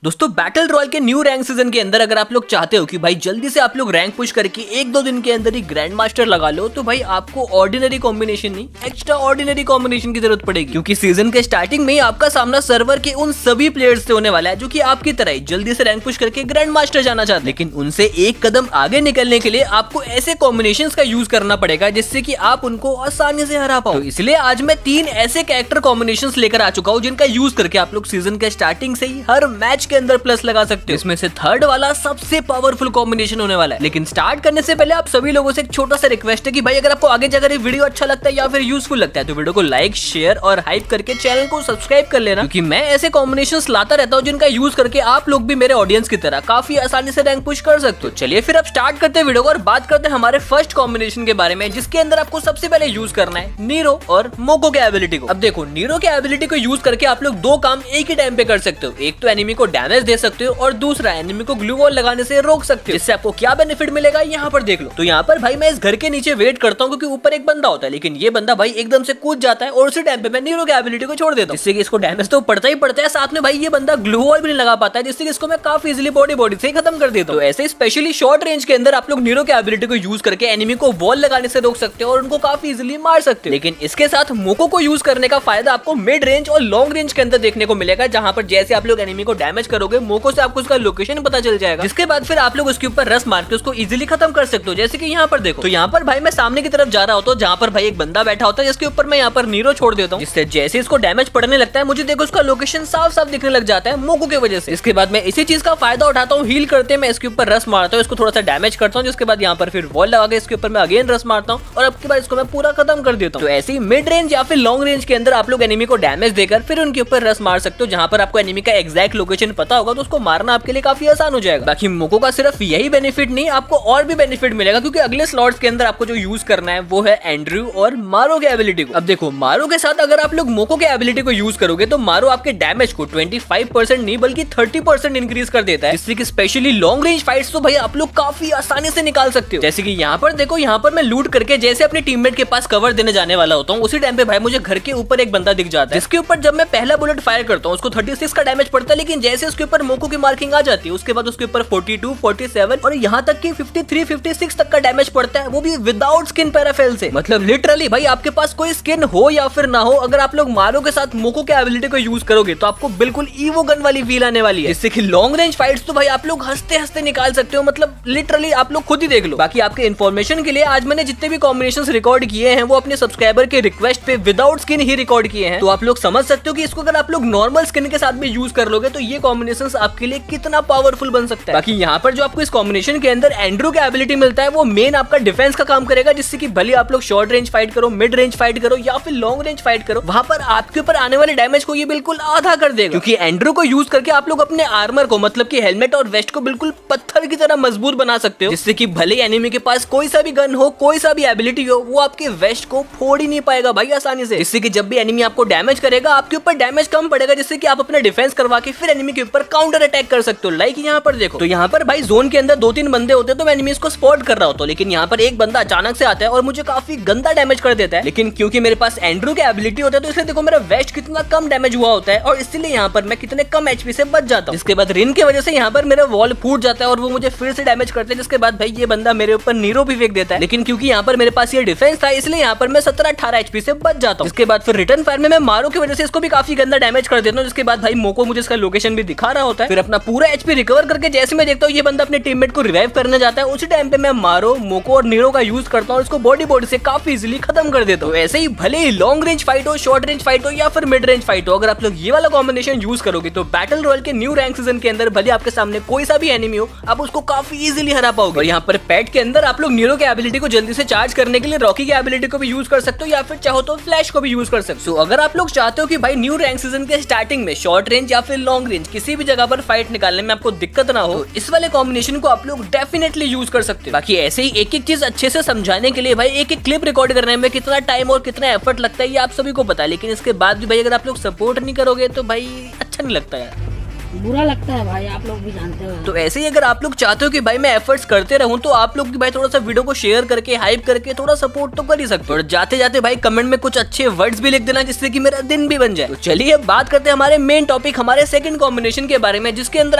दोस्तों battle royal के new rank season के अंदर अगर आप लोग चाहते हो कि भाई जल्दी से आप लोग रैंक पुश करके एक दो दिन के अंदर ही ग्रैंड मास्टर लगा लो, तो भाई आपको ऑर्डिनरी कॉम्बिनेशन नहीं एक्स्ट्रा ऑर्डिनरी कॉम्बिनेशन की जरूरत पड़ेगी, क्योंकि सीजन के स्टार्टिंग में ही आपका सामना सर्वर के उन सभी प्लेयर्स से होने वाला है जो कि आपकी तरह ही जल्दी से रैंक पुश करके ग्रैंड मास्टर जाना चाहते हैं। लेकिन उनसे एक कदम आगे निकलने के लिए आपको ऐसे कॉम्बिनेशन का यूज करना पड़ेगा जिससे कि आप उनको आसानी से हरा पाओ। तो इसलिए आज मैं 3 ऐसे कैरेक्टर कॉम्बिनेशन लेकर आ चुका हूँ जिनका यूज करके आप लोग सीजन के स्टार्टिंग से ही हर मैच के अंदर प्लस लगा सकते हो। इसमें से थर्ड वाला सबसे पावरफुल कॉम्बिनेशन होने वाला है। लेकिन स्टार्ट करने से पहले आप सभी लोगों से एक छोटा सा रिक्वेस्ट है कि भाई अगर आपको आगे जाकर वीडियो अच्छा लगता है या फिर यूजफुल लगता है तो वीडियो को लाइक शेयर और हाइप करके चैनल को सब्सक्राइब कर लेना, क्योंकि मैं ऐसे कॉम्बिनेशंस लाता रहता हूँ जिनका यूज करके आप लोग भी मेरे ऑडियंस की तरह काफी आसानी से रैंक पुश कर सकते हो। चलिए फिर अब स्टार्ट करते हैं वीडियो को और बात करते हैं हमारे फर्स्ट कॉम्बिनेशन के बारे में, जिसके अंदर आपको सबसे पहले यूज करना है नीरो और मोको के एबिलिटी को। अब देखो, नीरो के एबिलिटी को यूज करके आप लोग 2 काम एक ही टाइम पे कर सकते हो। एक तो एनिमी को डैमेज दे सकते हो और दूसरा एनिमी को ग्लू वॉल लगाने से रोक सकते हो। इससे आपको क्या बेनिफिट मिलेगा यहाँ पर देख लो। तो यहाँ पर भाई मैं इस घर के नीचे वेट करता हूँ क्योंकि ऊपर एक बंदा होता है, लेकिन ये बंदा भाई एकदम से कूद जाता है और उसी टाइम पे मैं नीरो के एबिलिटी को छोड़ देता हूँ, जिससे कि इसको डैमेज तो पड़ता ही पड़ता है, साथ में भाई ये बंदा ग्लू वॉल भी नहीं लगा पाता है, जिससे कि इसको मैं काफी इजीली बॉडी से खत्म कर देता हूँ। तो ऐसे स्पेशली शॉर्ट रेंज के अंदर आप लोग नीरो के एबिलिटी को यूज करके एनिमी को वॉल लगाने से रोक सकते हो और उनको काफी इजीली मार सकते हो। लेकिन इसके साथ मोको को यूज करने का फायदा आपको मिड रेंज और लॉन्ग रेंज के अंदर देखने को मिलेगा, जहां पर जैसे आप लोग एनिमी को डैमेज करोगे मोको से आपको उसका लोकेशन पता चल जाएगा, जिसके बाद फिर आप लोग उसके ऊपर रस मार के उसको इजीली खत्म कर सकते हो। जैसे कि यहाँ पर देखो, तो यहाँ पर भाई मैं सामने की तरफ जा रहा होता हूँ जहाँ पर भाई एक बंदा बैठा होता है, जिसके ऊपर मैं यहाँ पर नीरो छोड़ देता हूँ, जिससे जैसे इसको डैमेज पड़ने लगता है मुझे देखो उसका लोकेशन साफ साफ दिखने लग जाता है मोको की वजह से। इसके बाद मैं इसी चीज का फायदा उठाता हूँ, हील करते मैं इसके ऊपर रस मारता हूँ, इसको थोड़ा सा डैमेज करता हूँ, जिसके बाद यहाँ पर फिर वॉल लगा के इसके ऊपर मैं अगेन रस मारता हूँ और अब के बाद इसको मैं पूरा खत्म कर देता हूँ। तो ऐसे ही मिड रेंज या फिर लॉन्ग रेंज के अंदर आप लोग एनिमी को डैमेज देकर फिर उनके ऊपर रस मार सकते हो, जहाँ पर आपको एनिमी का एग्जैक्ट लोकेशन पता होगा तो उसको मारना आपके लिए काफी आसान हो जाएगा। बाकी मोको का सिर्फ यही बेनिफिट नहीं, आपको और भी बेनिफिट मिलेगा, क्योंकि अगले स्लॉट्स के अंदर आपको जो यूज करना है वो है एंड्रयू और मारो के एबिलिटी को। अब देखो, मारो के साथ अगर आप लोग मोको के एबिलिटी को यूज करोगे तो मारो आपके डैमेज को 25% नहीं बल्कि 30% इंक्रीज कर देता है, जिससे कि स्पेशली लॉन्ग रेंज फाइट्स तो भाई आप लोग काफी आसानी से निकाल सकते हो। जैसे कि यहाँ पर देखो, यहाँ पर मैं लूट करके जैसे अपने टीममेट के पास कवर देने जाने वाला होता हूँ, उसी टाइम पे भाई मुझे घर के ऊपर एक बंदा दिख जाता है, जिसके ऊपर जब मैं पहला बुलेट फायर करता हूँ उसको 36 का डैमेज पड़ता है, लेकिन जैसे उसके ऊपर मोको की मार्किंग आ जाती है उसके बाद उसके ऊपर 42, 47 और यहाँ तक कि 53, 56 तक का डैमेज पड़ता है, वो भी विदाउट स्किन पैराफेल से। मतलब लिटरली भाई आपके पास कोई स्किन हो या फिर ना हो, अगर आप लोग मारो के साथ मोको के एबिलिटी को यूज करोगे तो आपको बिल्कुल ईवो गन वाली फील आने वाली है, जिससे कि लॉन्ग रेंज फाइट्स तो भाई आप लोग हंसते हंसते निकाल सकते हो। मतलब लिटरली आप लोग खुद ही देख लो। बाकी आपके इन्फॉर्मेशन के लिए आज मैंने जितने भी कॉम्बिनेशंस रिकॉर्ड किए हैं वो अपने सब्सक्राइबर के रिक्वेस्ट पे विदाउट स्किन ही रिकॉर्ड किए हैं, तो आप लोग समझ सकते हो कि इसको अगर आप लोग नॉर्मल स्किन के साथ भी यूज कर लोगे तो ये कॉम्बिनेशंस आपके लिए कितना पावरफुल बन सकता है। बाकी यहाँ पर जो आपको इस कॉम्बिनेशन के अंदर एंड्रू का एबिलिटी मिलता है वो मेन आपका डिफेंस का काम करेगा, जिससे कि भले आप लोग शॉर्ट रेंज फाइट करो, मिड रेंज फाइट करो या फिर लॉन्ग रेंज फाइट करो, वहां पर आपके ऊपर आने वाले डैमेज को ये बिल्कुल आधा कर देगा, क्योंकि एंड्रू को यूज करके आप लोग अपने आर्मर को मतलब कि हेलमेट और वेस्ट को बिल्कुल पत्थर की तरह मजबूत बना सकते हो, जिससे कि भले एनिमी के पास कोई सा भी गन हो, कोई सा भी एबिलिटी हो, वो आपके वेस्ट को फोड़ ही नहीं पाएगा भाई आसानी से। जिससे कि जब भी एनिमी आपको डैमेज करेगा आपके ऊपर डैमेज कम पड़ेगा, जिससे कि आप अपना डिफेंस करवा के फिर एनिमी के ऊपर काउंटर अटैक कर सकते हो। लाइक यहाँ पर देखो, तो यहाँ पर भाई जोन के अंदर 2-3 बंदे होते हैं तो मैं एनिमीज को स्पॉट कर रहा होता हूँ, लेकिन यहाँ पर एक बंदा अचानक से आता है और मुझे काफी गंदा डैमेज कर देता है, लेकिन क्योंकि मेरे पास एंड्रू के एबिलिटी होता है तो इसलिए देखो मेरा वेस्ट कितना कम डैमेज हुआ होता है और इसलिए यहाँ पर मैं कितने कम एचपी से बच जाता हूँ। इसके बाद रिन की वजह से यहाँ पर मेरा वॉल फूट जाता है और वो मुझे फिर से डैमेज करते हैं, जिसके बाद भाई ये बंदा मेरे ऊपर नीरो भी फेंक देता है, लेकिन क्योंकि यहाँ पर मेरे पास ये डिफेंस था इसलिए यहाँ पर मैं 17-18 एचपी से बच जाता हूँ। इसके बाद फिर रिटर्न फायर में मैं मारो की वजह से इसको भी काफी गंदा डैमेज कर देता हूँ, जिसके बाद भाई मोको मुझे इसका लोकेशन भी दिखा रहा होता है। फिर अपना पूरा एचपी रिकवर करके जैसे मैं देखता हूँ ये बंदा अपने टीममेट को रिवाइव करने जाता है, उसी टाइम पे मैं मारो, मोको और नीरो का यूज करता हूँ, इसको बॉडी से काफी इजीली खत्म कर देता हूँ। ऐसे ही भले ही लॉन्ग रेंज फाइट हो, शॉर्ट रेंज फाइट हो या फिर मिड रेंज फाइट हो, अगर आप लोग ये वाला कॉम्बिनेशन यूज करोगे तो बैटल रॉयल के न्यू रैंक सीजन के अंदर भले आपके सामने कोई सा भी एनिमी हो आप उसको काफी इजीली हरा पाओगे। और यहाँ पर पैट के अंदर आप लोग नीरो के एबिलिटी को जल्दी से चार्ज करने के लिए रॉकी की एबिलिटी को भी यूज कर सकते हो या फिर चाहो तो फ्लैश को भी यूज कर सकते हो। अगर आप लोग चाहते हो कि भाई न्यू रैंक सीजन के स्टार्टिंग में शॉर्ट रेंज या फिर लॉन्ग रेंज किसी भी जगह पर फाइट निकालने में आपको दिक्कत ना हो, इस वाले कॉम्बिनेशन को आप लोग डेफिनेटली यूज कर सकते हो। बाकी ऐसे ही एक एक चीज अच्छे से समझाने के लिए भाई एक एक क्लिप रिकॉर्ड करने में कितना टाइम और कितना एफर्ट लगता है ये आप सभी को पता है, लेकिन इसके बाद भी भाई अगर आप लोग सपोर्ट नहीं करोगे तो भाई अच्छा नहीं लगता यार। बुरा लगता है भाई, आप लोग भी जानते हो। तो ऐसे ही अगर आप लोग चाहते हो कि भाई मैं एफर्ट्स करते रहूं तो आप लोग भी भाई थोड़ा सा वीडियो को शेयर करके हाइप करके थोड़ा सपोर्ट तो कर ही सकते हो। और जाते जाते भाई कमेंट में कुछ अच्छे वर्ड्स भी लिख देना जिससे कि मेरा दिन भी बन जाए। तो चलिए अब बात करते हैं हमारे मेन टॉपिक, हमारे सेकंड कॉम्बिनेशन के बारे में, जिसके अंदर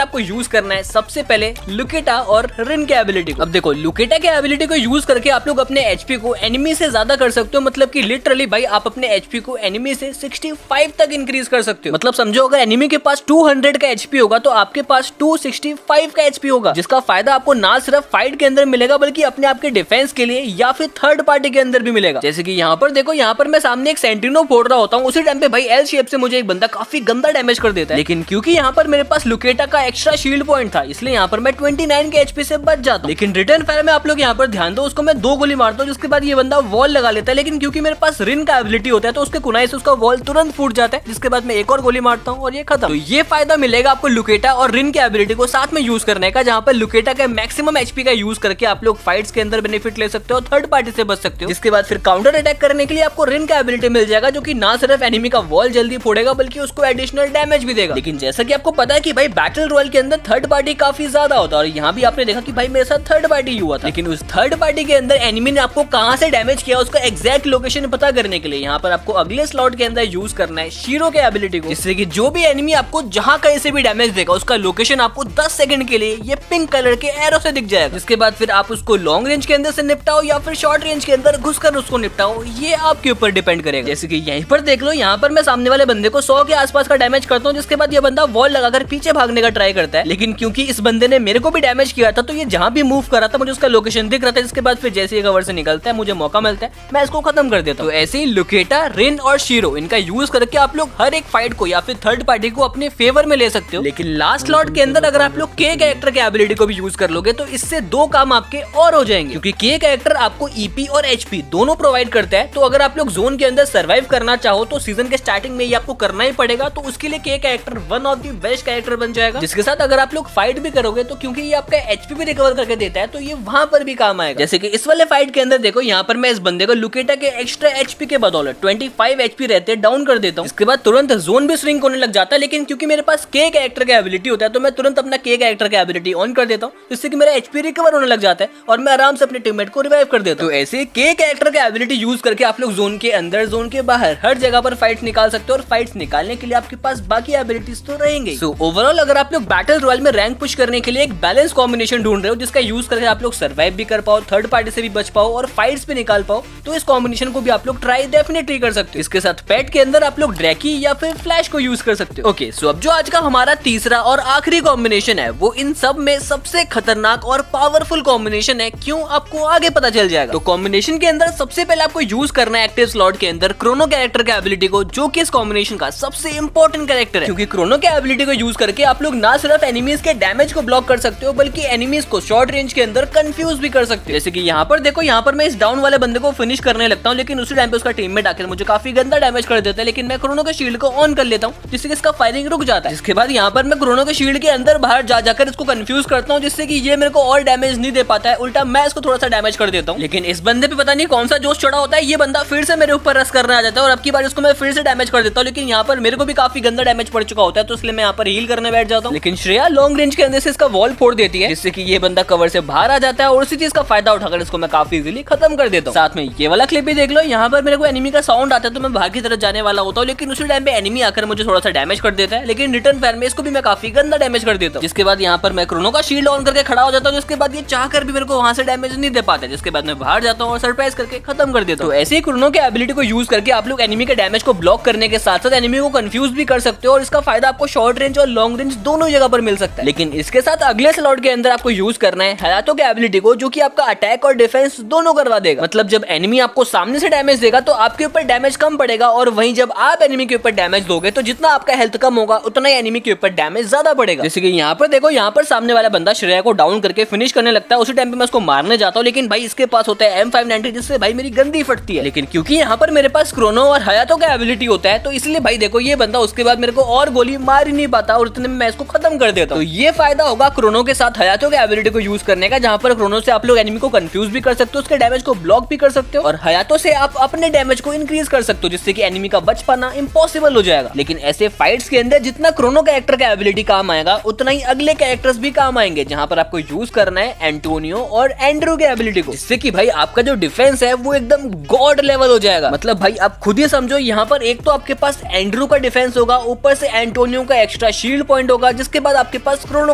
आपको यूज करना है सबसे पहले लुकेटा और रिन के एबिलिटी को। अब देखो लुकेटा के एबिलिटी को यूज करके आप लोग अपने एचपी को एनिमी से ज्यादा कर सकते हो। मतलब कि लिटरली भाई आप अपने एचपी को एनिमी से 65 तक इंक्रीज कर सकते हो। मतलब समझो अगर एनिमी के पास 200 का एचपी होगा तो आपके पास 265 का एचपी होगा, जिसका फायदा आपको ना सिर्फ फाइट के अंदर मिलेगा बल्कि अपने आपके डिफेंस के लिए या फिर थर्ड पार्टी के अंदर भी मिलेगा। जैसे कि यहाँ पर देखो, यहाँ पर मैं सामने एक सेंटिनो फोड़ रहा होता हूँ, उसी टाइम पे भाई एल शेप से मुझे एक बंदा काफी गंदा डैमेज कर देता है। लेकिन क्योंकि यहाँ पर मेरे पास लुकेटा का एक्स्ट्रा शील्ड पॉइंट था इसलिए यहाँ पर मैं 29 के एचपी से बच जाता हूँ। लेकिन रिटर्न फायर में आप लोग यहाँ पर ध्यान दो, उसको मैं 2 गोली मारता हूँ जिसके बाद ये बंदा वॉल लगा लेता है। लेकिन क्योंकि मेरे पास रिन का एबिलिटी होता है तो उसके कुनाई से उसका वॉल तुरंत फूट जाता है, जिसके बाद मैं एक और गोली मारता हूँ और ये खत्म। तो ये फायदा मिलेगा आपको लुकेटा और रिन के एबिलिटी को साथ में यूज करने का, जहाँ पर लुकेटा का मैक्सिमम एचपी का यूज करके आप लोग फाइट्स के अंदर बेनिफिट ले सकते हो, थर्ड पार्टी से बच सकते हो। जिसके बाद फिर काउंटर अटैक करने के लिए आपको रिन का एबिलिटी मिल जाएगा, जो कि ना सिर्फ एनिमी का वॉल जल्दी फोड़ेगा बल्कि उसको एडिशनल डैमेज भी देगा। लेकिन जैसा कि आपको पता है कि भाई बैटल रॉयल के अंदर थर्ड पार्टी काफी ज्यादा होता है, और यहाँ भी आपने देखा कि भाई मेरे साथ थर्ड पार्टी हुआ था। लेकिन उस थर्ड पार्टी के अंदर एनिमी ने आपको कहां से डैमेज किया उसका एग्जैक्ट लोकेशन पता करने के लिए यहाँ पर आपको अगले स्लॉट के अंदर यूज करना है शीरो के एबिलिटी को, जिससे कि जो भी एनिमी आपको जहां कहीं से भी डैमेज देगा उसका लोकेशन आपको 10 सेकंड के लिए ये पिंक कलर के एरो से दिख जाएगा। जिसके बाद फिर आप उसको लॉन्ग रेंज के अंदर से निपटाओ या फिर शॉर्ट रेंज के अंदर घुसकर उसको निपटाओ, ये आपके ऊपर डिपेंड करेगा। जैसे कि यहीं पर देख लो, यहाँ पर मैं सामने वाले बंदे को 100 के आसपास का डैमेज करता हूँ, जिसके बाद ये बंदा वॉल लगाकर पीछे भागने का ट्राई करता है। लेकिन क्योंकि इस बंदे ने मेरे को भी डैमेज किया था तो ये जहां भी मूव कर रहा था मुझे उसका लोकेशन दिख रहा था। जिसके बाद फिर जैसे ये कवर से निकलता है मुझे मौका मिलता है, मैं इसको खत्म कर देता हूँ। तो ऐसे ही लुकेटा, रिन और शीरो इनका यूज करके आप लोग हर एक फाइट को या फिर थर्ड पार्टी को अपने फेवर में ले सकते हो। लेकिन लास्ट स्लॉट के अंदर अगर आप लोग के कैरेक्टर के एबिलिटी को भी यूज कर लोगे तो इससे 2 काम आपके और हो जाएंगे, क्योंकि के कैरेक्टर आपको ईपी और एचपी दोनों प्रोवाइड करता है। तो अगर आप लोग जोन के अंदर सर्वाइव करना चाहो तो सीजन के स्टार्टिंग में ये आपको करना ही पड़ेगा। तो उसके लिए के character one of the best character बन जाएगा, जिसके साथ अगर आप लोग फाइट भी करोगे तो क्योंकि ये आपका एचपी भी रिकवर करके देता है तो ये वहां पर भी काम आएगा। जैसे कि इस वाले फाइट के अंदर देखो, यहाँ पर मैं इस बंदे को लुकेटा के एक्स्ट्रा एचपी के बदौलत 25 एचपी रहते डाउन कर देता हूँ। इसके बाद तुरंत जोन भी श्रिंक होने लग जाता है। लेकिन क्योंकि मेरे पास के कैरेक्टर का एबिलिटी होता है तो मैं तुरंत अपना के कैरेक्टर का एबिलिटी ऑन कर देता हूँ, जिससे कि मेरा एचपी रिकवर होने लग जाता है और मैं आराम से अपने टीममेट को रिवाइव कर देता हूँ। तो ऐसे के कैरेक्टर का एबिलिटी यूज करके आप लोग जोन के अंदर, जोन के बाहर हर जगह पर फाइट्स निकाल सकते हो, और फाइट्स निकालने के लिए आपके पास बाकी एबिलिटीज तो रहेंगे। सो ओवरऑल अगर आप लोग बैटल रॉयल में रैंक पुश करने के लिए एक बैलेंस कॉम्बिनेशन ढूंढ रहे हो जिसका यूज करके आप लोग सर्वाइव भी कर पाओ, थर्ड पार्टी से भी बच पाओ और फाइट्स भी निकाल पाओ, तो इस कॉम्बिनेशन को भी आप लोग ट्राई डेफिनेटली कर सकते हो। इसके साथ पेट के अंदर आप लोग ड्रैकी या फिर फ्लैश को यूज कर सकते हो। ओके, सो अब जो आज का हमारा तीसरा और आखिरी कॉम्बिनेशन है वो इन सब में सबसे खतरनाक और पावरफुल कॉम्बिनेशन है। क्यों, आपको आगे पता चल जाएगा। तो कॉम्बिनेशन के अंदर सबसे पहले आपको यूज करना है एक्टिव स्लॉट के अंदर क्रोनो कैरेक्टर का एबिलिटी को, जो कि इस कॉम्बिनेशन का सबसे इंपॉर्टेंट कैरेक्टर है। क्योंकि क्रोनो के एबिलिटी को यूज करके आप लोग ना सिर्फ एनिमीज के डैमेज को ब्लॉक कर सकते हो बल्कि एनिमीज को शॉर्ट रेंज के अंदर कंफ्यूज भी कर सकते हो। जैसे कि यहाँ पर देखो, यहाँ पर मैं इस डाउन वाले बंदे को फिनिश करने लगता हूँ, लेकिन उसी टाइम पे उसका टीममेट आकर मुझे काफी गंदा डैमेज कर देता है। लेकिन मैं क्रोनो के शील्ड को ऑन कर लेता हूँ जिससे कि इसका फायरिंग रुक जाता है। इसके बाद यहाँ पर मैं क्रोनो के शील्ड के अंदर बाहर जाकर इसको कंफ्यूज करता हूँ, जिससे कि ये मेरे को और डैमेज नहीं दे पाता है, उल्टा मैं इसको थोड़ा सा डैमेज कर देता हूँ। लेकिन इस बंदे पे पता नहीं कौन सा जोश चढ़ा होता है, ये बंदा फिर से मेरे ऊपर रश करने आ जाता है और अब की बार इसको मैं फिर से डैमेज कर देता हूँ। लेकिन यहाँ पर मेरे को भी काफी गंदा डैमेज पड़ चुका होता है तो इसलिए मैं यहाँ पर हील करने बैठ जाता हूँ। लेकिन श्रेया लॉन्ग रेंज के अंदर से इसका वॉल फोड़ देती है, जिससे कि ये बंदा कवर से बाहर आ जाता है और उसी चीज का फायदा उठाकर इसको मैं काफी इजीली खत्म कर देता हूँ। साथ में ये वाला क्लिप भी देख लो, यहाँ पर मेरे को एनिमी का साउंड आता है तो मैं बाहर की तरफ जाने वाला होता हूँ, लेकिन उसी टाइम पे एनिमी आकर मुझे थोड़ा सा डैमेज कर देता है। लेकिन रिटर्न फायर में इसको भी मैं काफी गंदा डैमेज कर देता हूँ। जिसके बाद यहाँ पर मैं क्रोनो का शील्ड ऑन करके खड़ा हो जाता हूँ, जिसके बाद ये चाहकर भी मेरे को वहां से डैमेज नहीं दे पाता। जिसके बाद मैं बाहर जाता हूँ और सरप्राइज करके खत्म कर देता हूँ। तो ऐसे ही क्रोनो के एबिलिटी को यूज करके आप लोग एनिमी के डैमेज को ब्लॉक करने के साथ साथ एनिमी को कंफ्यूज भी कर सकते हो, और इसका फायदा आपको शॉर्ट रेंज और लॉन्ग रेंज दोनों जगह पर मिल सकता है। लेकिन इसके साथ अगले स्लॉट के अंदर आपको यूज करना है हयातो के एबिलिटी को, जो कि आपका अटैक और डिफेंस दोनों करवा देगा। मतलब जब एनिमी आपको सामने से डैमेज देगा तो आपके ऊपर डैमेज कम पड़ेगा, और वहीं जब आप एनिमी के ऊपर डैमेज दोगे तो जितना आपका हेल्थ कम होगा उतना ही एनिमी के ऊपर डैमेज ज्यादा पड़ेगा। जैसे कि यहाँ पर देखो, यहाँ पर सामने वाला बंदा श्रेया को डाउन करके फिनिश करने लगता है, उसी टाइम पे मैं उसको मारने जाता हूँ, लेकिन भाई इसके पास होता है M590 जिससे भाई मेरी गंदी फटती है। लेकिन क्योंकि यहाँ पर मेरे पास क्रोनो और हयातो का एबिलिटी होता है तो इसलिए भाई देखो ये बंदा उसके बाद मेरे को और गोली मार ही नहीं पाता और इतने में मैं इसको खत्म कर देता हूँ। तो ये फायदा होगा क्रोनो के साथ हयातो के एबिलिटी को यूज करने का, जहाँ पर क्रोनो से आप लोग एनिमी को कंफ्यूज भी कर सकते हो, उसके डैमेज को ब्लॉक भी कर सकते हो, और हयातो से आप अपने डैमेज को इंक्रीज कर सकते हो, जिससे कि एनिमी का बच पाना इम्पॉसिबल हो जाएगा। लेकिन ऐसे फाइट्स के अंदर जितना क्रोनो का कैरेक्टर का एबिलिटी काम आएगा उतना ही अगले कैरेक्टर्स भी काम आएंगे, जहाँ पर आपको यूज करना है एंटोनियो और एंड्रू के एबिलिटी को, जिससे कि भाई आपका जो डिफेंस है वो एकदम गॉड लेवल हो जाएगा। मतलब भाई आप खुद ही समझो, यहाँ पर एक तो आपके पास एंड्रू का डिफेंस होगा, ऊपर से एंटोनियो का एक्स्ट्रा शील्ड पॉइंट होगा, जिसके बाद आपके पास क्रोनो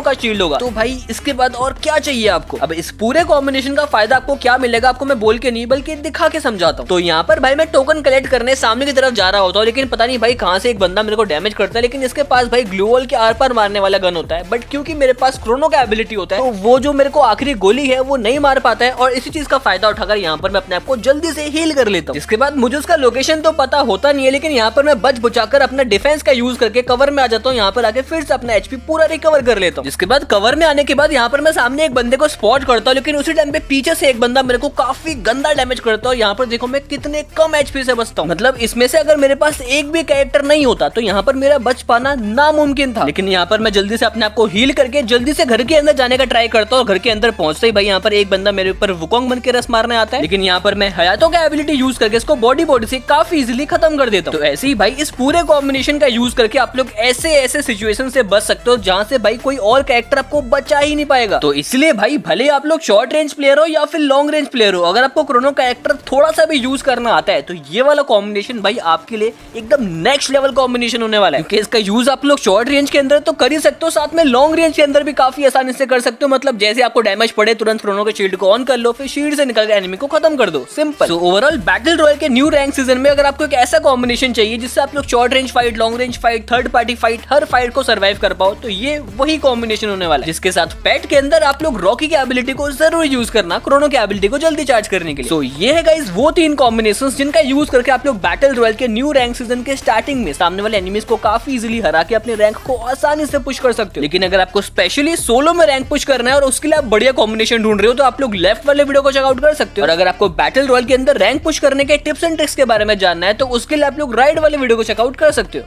का शील्ड होगा। तो भाई इसके बाद और क्या चाहिए आपको। अब इस पूरे कॉम्बिनेशन का फायदा आपको क्या मिलेगा, आपको मैं बोल के नहीं बल्कि दिखा के समझाता हूँ। तो यहाँ पर भाई मैं टोकन कलेक्ट करने सामने की तरफ जा रहा होता हूँ, लेकिन पता नहीं भाई कहाँ से एक बंदा मेरे को डैमेज करता है, लेकिन इसके पास भाई ग्लू वॉल के आर पार मारने वाला गन होता है। बट क्योंकि मेरे पास क्रोनो का एबिलिटी होता है, तो वो जो मेरे को आखिरी गोली है वो नहीं मार पाता है, और इसी चीज का फायदा उठाकर यहाँ पर मैं अपने आप को जल्दी से हील कर लेता हूँ। इसके बाद मुझे उसका लोकेशन तो पता होता नहीं है, लेकिन यहाँ पर मैं बच बचाकर अपना डिफेंस का यूज करके कवर में आ जाता हूँ। यहाँ पर आके फिर से अपना एचपी पूरा रिकवर कर लेता हूँ। जिसके बाद कवर में आने के बाद यहाँ पर मैं सामने एक बंदे को स्पॉट करता हूँ, लेकिन उसी टाइम पे पीछे से एक बंदा मेरे को काफी गंदा डैमेज करता है। यहाँ पर देखो मैं कितने कम एचपी से बचता हूँ। मतलब इसमें से अगर मेरे पास एक भी कैरेक्टर नहीं होता तो यहाँ पर मेरा बच पाना नामुमकिन था। लेकिन यहाँ पर मैं जल्दी से अपने आप को हील करके जल्दी से घर के अंदर जाने का ट्राई करता हूँ। घर के अंदर पहुंचते ही भाई यहाँ पर एक बंदा मेरे ऊपर वुकोंग बन के रस मारने आता है, लेकिन यहाँ पर मैं हयातो का एबिलिटी यूज करके इसको बॉडी से काफी इजीली खत्म कर देता हूँ। तो ऐसे ही भाई इस पूरे कॉम्बिनेशन का यूज करके आप लोग ऐसे ऐसे सिचुएशन से बच सकते हो जहाँ से भाई कोई और कैरेक्टर आपको बचा ही नहीं पाएगा। तो इसलिए भाई भले आप लोग शॉर्ट रेंज प्लेयर हो या फिर लॉन्ग रेंज प्लेयर हो, अगर आपको क्रोनो कैरेक्टर थोड़ा सा भी यूज करना आता है तो ये वाला कॉम्बिनेशन भाई आपके लिए एकदम नेक्स्ट लेवल कॉम्बिनेशन होने वाला है। क्योंकि इसका यूज आप लोग शॉर्ट रेंज के अंदर तो कर ही सकते हो, साथ में लॉन्ग रेंज के अंदर भी काफी आसानी से कर सकते हो। मतलब जैसे आपको डैमेज पड़े तुरंत क्रोनो के शील्ड को ऑन कर लो, फिर शील्ड से निकल के एनिमी को खत्म कर दो, simple. So overall battle royal के न्यू रैंक सीजन में अगर आपको एक ऐसा कॉम्बिनेशन चाहिए जिससे आप लोग short range fight, long range fight, third party fight, हर फाइट को सर्वाइव कर पाओ, तो ये वही कॉम्बिनेशन होने वाला है। जिसके साथ पेट के अंदर आप लोग रॉकी की एबिलिटी को जरूर यूज करना क्रोनो की एबिलिटी को जल्दी चार्ज करने के लिए। सो ये है गाइस वो 3 कॉम्बिनेशंस जिनका यूज करके आप लोग बैटल रॉयल के न्यू रैंक सीजन के स्टार्टिंग में सामने वाले एनिमीज को काफी इजीली हरा के अपने रैंक को आसानी से पुश कर सकते हो। लेकिन अगर आपको स्पेशली सोलो में रैंक पुश करना है और उसके लिए आप बढ़िया कॉम्बिनेशन ढूंढ रहे हो तो आप लोग लेफ्ट वाले वीडियो को चेकआउट कर सकते हो। और अगर आपको बैटल रॉयल के अंदर रैंक पुश करने के टिप्स एंड ट्रिक्स के बारे में जानना है तो उसके लिए आप लोग राइट वाले वीडियो को चेकआउट कर सकते हो।